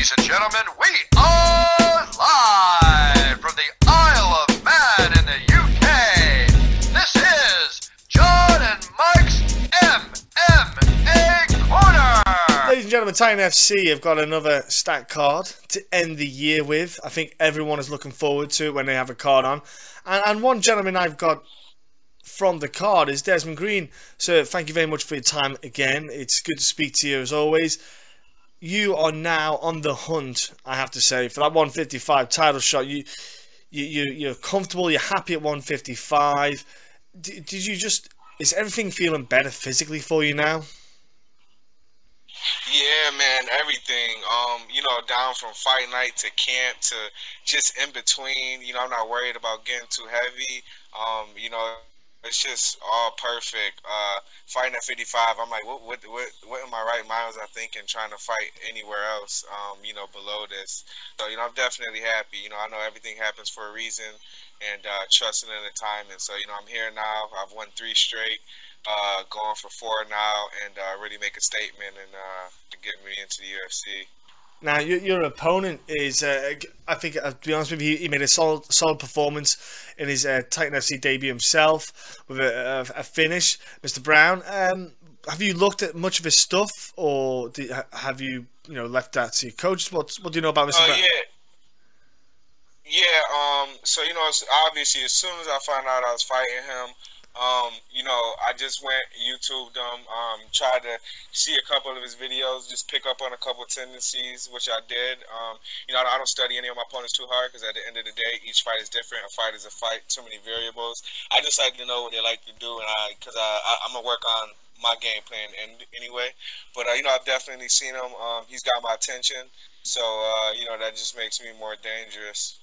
Ladies and gentlemen, we are live from the Isle of Man in the UK. This is John and Mike's MMA Corner. Ladies and gentlemen, Titan FC have got another stack card to end the year with. I think everyone is looking forward to it when they have a card on. And one gentleman I've got from the card is Desmond Green. So thank you very much for your time again. It's good to speak to you as always. You are now on the hunt, I have to say, for that 155 title shot. You're comfortable, you're happy at 155. Is everything feeling better physically for you now? Yeah, man, everything. Down from fight night to camp to just in between. I'm not worried about getting too heavy. It's just all perfect. Fighting at 55, I'm like, what in my right mind was I thinking trying to fight anywhere else, below this. So, I'm definitely happy. I know everything happens for a reason and trusting in the timing. So, I'm here now. I've won 3 straight, going for 4 now, and really make a statement and to get me into the UFC. Now, your opponent is, I think, to be honest with you, he made a solid performance in his Titan FC debut himself with a finish. Mr. Brown, have you looked at much of his stuff, or have you, left that to your coach? What do you know about Mr. Brown? So, obviously, as soon as I found out I was fighting him, I just went YouTubed him, tried to see a couple of his videos, just pick up on a couple of tendencies, which I did. I don't study any of my opponents too hard because at the end of the day, each fight is different. A fight is a fight, too many variables. I just like to know what they like to do, and I'm going to work on my game plan anyway. But, I've definitely seen him. He's got my attention, so, that just makes me more dangerous.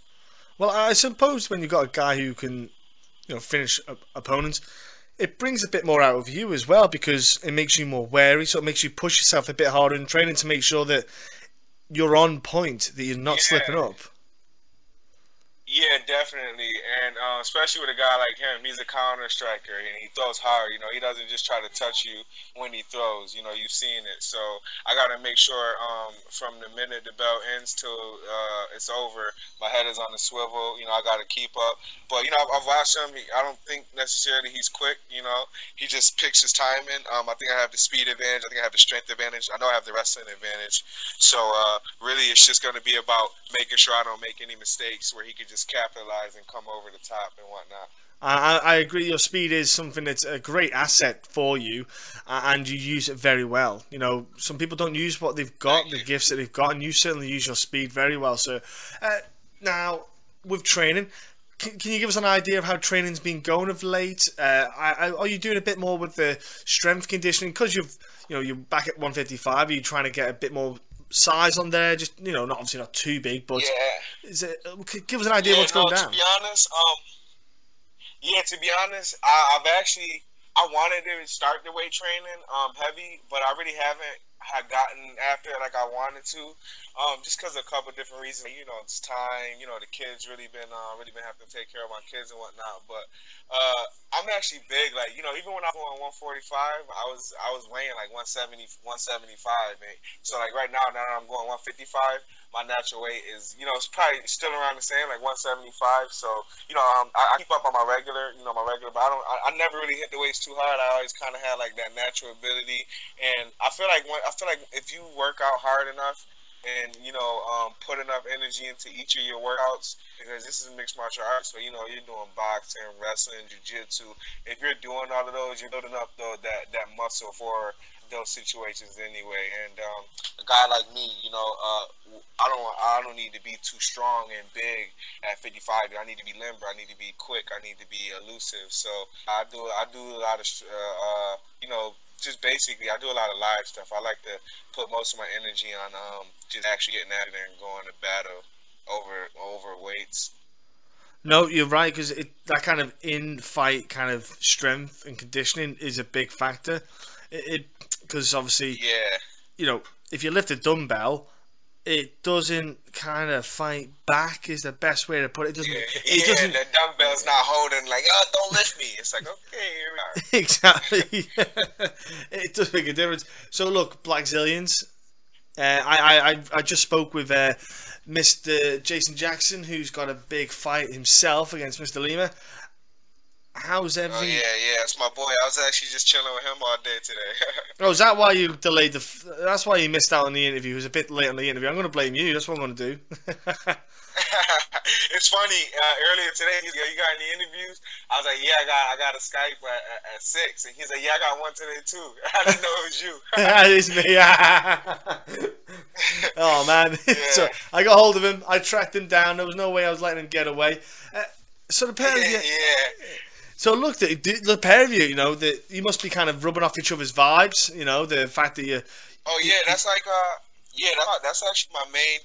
Well, I suppose when you've got a guy who can finish opponents, it brings a bit more out of you as well, because it makes you more wary, so it makes you push yourself a bit harder in training to make sure that you're on point, that you're not slipping up. Yeah, definitely, and especially with a guy like him, he's a counter striker, and he throws hard. He doesn't just try to touch you when he throws. You've seen it. So I got to make sure from the minute the bell ends till it's over, my head is on the swivel. I got to keep up. But I've watched him. I don't think necessarily he's quick. He just picks his timing. I think I have the speed advantage. I think I have the strength advantage. I know I have the wrestling advantage. So really, it's just going to be about making sure I don't make any mistakes where he could just capitalize and come over the top and whatnot. I agree. Your speed is something that's a great asset for you, and you use it very well. Some people don't use what they've got, the gifts that they've got, and you certainly use your speed very well. So now, with training, can you give us an idea of how training's been going of late? Are you doing a bit more with the strength conditioning because you're back at 155? Are you trying to get a bit more size on there? Just obviously not too big, but give us an idea of what's going down. To be honest, I wanted to start the weight training heavy, but I really haven't gotten after it like I wanted to, just because of a couple of different reasons. It's time. The kids really been having to take care of my kids and whatnot. But I'm actually big. Like even when I was going 145, I was weighing like 170, 175. Man. So like right now I'm going 155. My natural weight is, it's probably still around the same, like 175. So, I keep up on my regular, but I never really hit the weights too hard. I always kind of had like that natural ability, and I feel like if you work out hard enough and put enough energy into each of your workouts, because this is mixed martial arts, so you're doing boxing, wrestling, jiu-jitsu. If you're doing all of those, you're building up that muscle for those situations anyway. And a guy like me, I don't need to be too strong and big at 55. I need to be limber. I need to be quick. I need to be elusive. So I do a lot of just basically I do a lot of live stuff. I like to put most of my energy on just actually getting out of there and going to battle over weights. No, you're right, because that kind of in-fight kind of strength and conditioning is a big factor. Because obviously, if you lift a dumbbell, it doesn't kind of fight back is the best way to put it. It doesn't. The dumbbell's not holding like, don't lift me. It's like, okay, here we are. Exactly. It does make a difference. So look, Blackzillians, I just spoke with Mr. Jason Jackson, who's got a big fight himself against Mr. Lima. How's everything? Oh yeah, it's my boy. I was actually just chilling with him all day today. Oh, is that why you delayed that's why you missed out on the interview? It was a bit late on the interview. I'm going to blame you. That's what I'm going to do. It's funny. Earlier today, he's like, "You got any interviews?" I was like, "Yeah, I got a Skype at 6," and he's like, "Yeah, I got one today too." I didn't know it was you. It's me. Oh man! Yeah. So I got hold of him. I tracked him down. There was no way I was letting him get away. So the pair of you. Yeah. So look, the pair of you, you know, you must be kind of rubbing off each other's vibes. You know, the fact that you. Oh yeah, that's like that's actually my main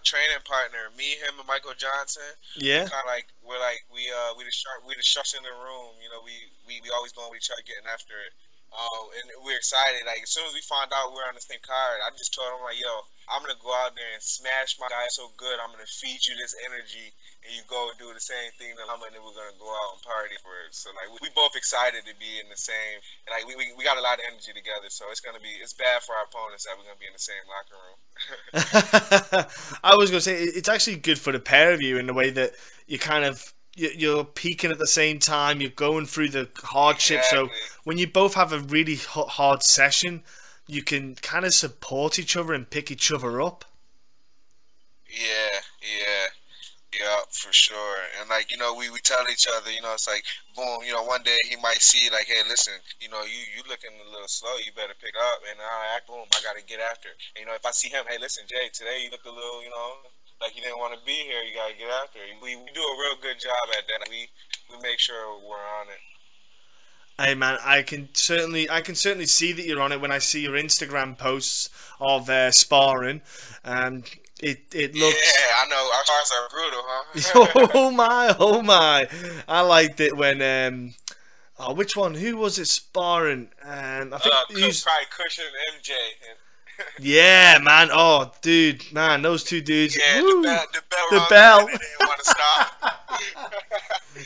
training partner. Me, him, and Michael Johnson. Yeah. Kind of like we the sharks in the room. You know, we always going with each other, getting after it. And we're excited. Like as soon as we found out we were on the same card, I just told him like, "Yo, I'm gonna go out there and smash my guy so good. I'm gonna feed you this energy, and you go and do the same thing that I'm, and then we're gonna go out and party for it." So like we both excited to be in the same. And like we got a lot of energy together. So it's bad for our opponents that we're gonna be in the same locker room. I was gonna say it's actually good for the pair of you in the way that you kind of. You're peaking at the same time. You're going through the hardship. Exactly. So when you both have a really hard session, you can kind of support each other and pick each other up. Yeah, for sure. And like, you know, we tell each other, you know, it's like, boom, you know, one day he might see like, hey, listen, you know, you looking a little slow, you better pick up. And boom, I gotta get after it. And, you know, if I see him, hey, listen, Jay, today you look a little, you know, like you didn't want to be here, you gotta get after it. We do a real good job at that. We make sure we're on it. Hey man, I can certainly see that you're on it when I see your Instagram posts of sparring, and it looks. Yeah, I know our cars are brutal, huh? Oh my! I liked it when which one? Who was it sparring? I think probably Cushion MJ. Yeah, man. Oh, dude, man, those two dudes. Yeah, woo, the bell. They didn't want to stop.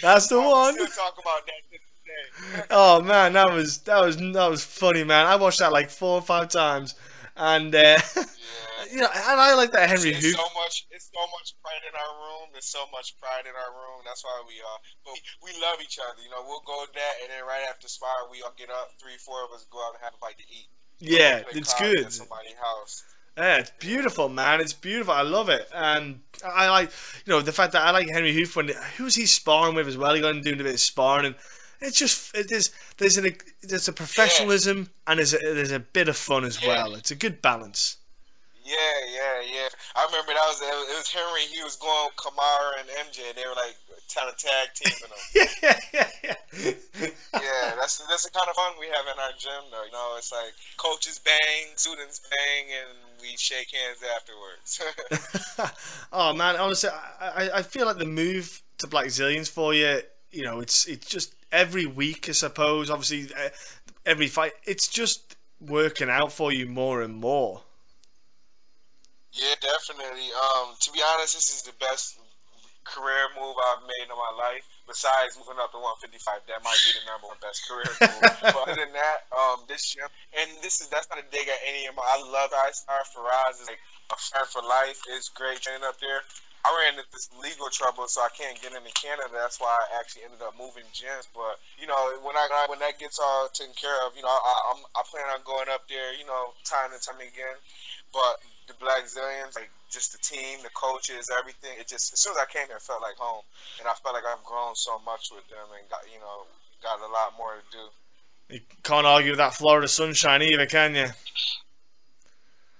That's the one. We still talk about that to this day. Oh man, that was funny, man. I watched that like 4 or 5 times, and you know, and I like that Henry Hoop. It's so much pride in our room. There's so much pride in our room. That's why but we love each other. You know, we'll go to that, and then right after spar, we all get up, 3, 4 of us go out and have a bite to eat. Yeah, it's good. At somebody's house. Yeah, it's beautiful, man. It's beautiful. I love it. And I like, you know, the fact that I like Henry Hoof who's he sparring with as well. He got him doing a bit of sparring, and it's just there's a professionalism and there's a bit of fun as well. It's a good balance. Yeah. I remember it was Henry. He was going with Kamara and MJ. They were like kind of tag teaming them. Yeah, that's the kind of fun we have in our gym, though. You know, it's like coaches bang, students bang, and we shake hands afterwards. Oh man, honestly, I feel like the move to Blackzillians for you, you know, it's just every week, I suppose. Obviously, every fight, it's just working out for you more and more. Yeah, definitely. To be honest, this is the best career move I've made in my life. Besides moving up to 155, that might be the #1 best career move. But other than that, this gym, and that's not a dig at any of my. I love iStar. Faraz is like a friend for life. It's great training up there. I ran into this legal trouble, so I can't get into Canada. That's why I actually ended up moving gyms. But you know, when that gets all taken care of, you know, I plan on going up there. You know, time and time again. But the Blackzillians, like just the team, the coaches, everything. It just as soon as I came here, it felt like home, and I felt like I've grown so much with them, and got a lot more to do. You can't argue with that Florida sunshine either, can you?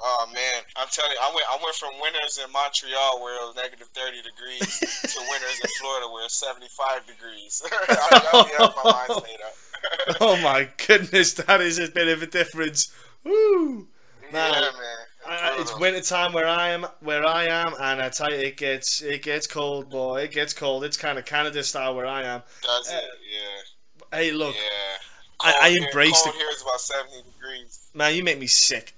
Oh man, I'm telling you, I went from winters in Montreal where it was -30 degrees to winters in Florida where it's 75 degrees. My mind's made up. Oh my goodness, that is a bit of a difference. Woo! Man, yeah, man. It's winter time where I am, and I tell you, it gets cold, boy. It gets cold. It's kind of Canada style where I am. Does it? Yeah. Hey, look. Yeah. I embrace cold here is about 70 degrees. Man, you make me sick.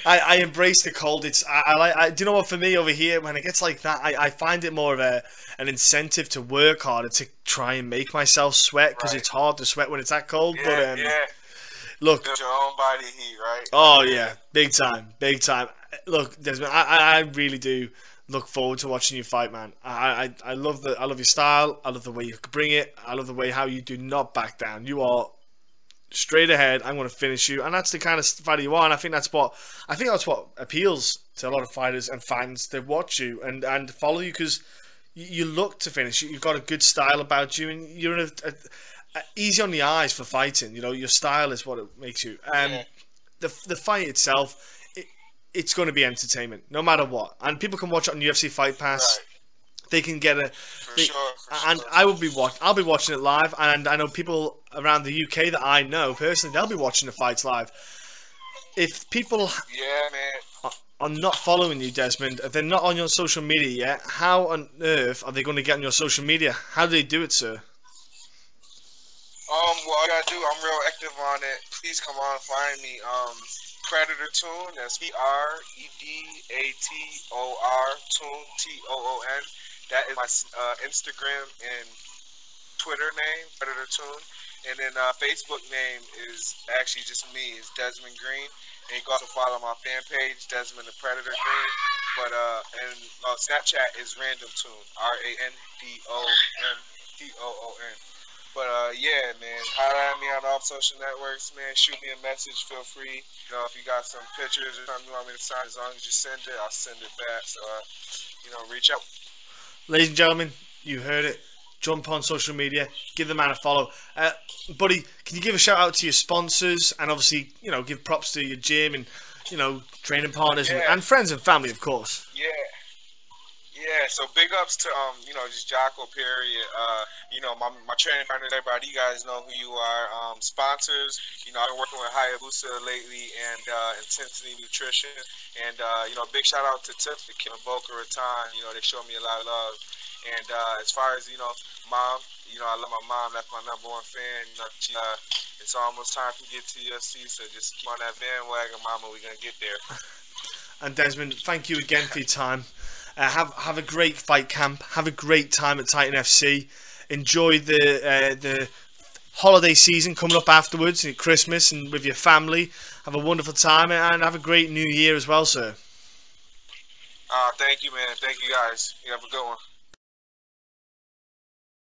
I embrace the cold. Do you know what? For me over here, when it gets like that, I find it more of an incentive to work harder to try and make myself sweat because it's hard to sweat when it's that cold. Yeah, but yeah. Look, Build your own body heat, right? oh yeah, big time, big time. Look, Desmond, I really do look forward to watching you fight, man. I love I love your style. I love the way you bring it. I love the way how you do not back down. You are straight ahead. I'm going to finish you, and that's the kind of fighter you are. And I think that's what appeals to a lot of fighters and fans. They watch you and follow you because you look to finish. You've got a good style about you, and you're in easy on the eyes for fighting. You know, your style is what it makes you. Yeah. The fight itself, it's going to be entertainment, no matter what. And people can watch it on UFC Fight Pass. Right. They can get For sure. and I'll be watching it live. And I know people around the UK that I know personally, they'll be watching the fights live. If people Yeah, man. are not following you, Desmond, if they're not on your social media yet, how on earth are they going to get on your social media? How do they do it, sir? What I gotta do, I'm real active on it. Please come on, find me. Predator Toon, that's Predator Toon, Toon. That is my Instagram and Twitter name, Predator Toon. And then Facebook name is actually just me, it's Desmond Green. And you can also follow my fan page, Desmond the Predator Green. But and Snapchat is Random Toon, RANDOMTOON. But yeah, man, holler at me on all social networks, man. Shoot me a message, feel free. You know, if you got some pictures or something you want me to sign, as long as you send it, I'll send it back. So, reach out. Ladies and gentlemen, you heard it. Jump on social media, give the man a follow. Buddy, can you give a shout out to your sponsors and obviously, give props to your gym and, training partners and friends and family, of course. Yeah, so big ups to just Jocko period. My training partners, everybody, you guys know who you are. Sponsors, I've been working with Hayabusa lately and Intensity Nutrition. And big shout out to Tip, the Kim and Boca Raton. They show me a lot of love. And as far as mom, I love my mom. That's my number one fan. It's almost time to get to UFC, so just keep on that bandwagon, mama. We're gonna get there. And Desmond, thank you again for your time. Have a great fight camp. Have a great time at Titan FC. Enjoy the holiday season coming up afterwards, and Christmas, and with your family. Have a wonderful time, and have a great New Year as well, sir. Thank you, man. Thank you, guys. You have a good one.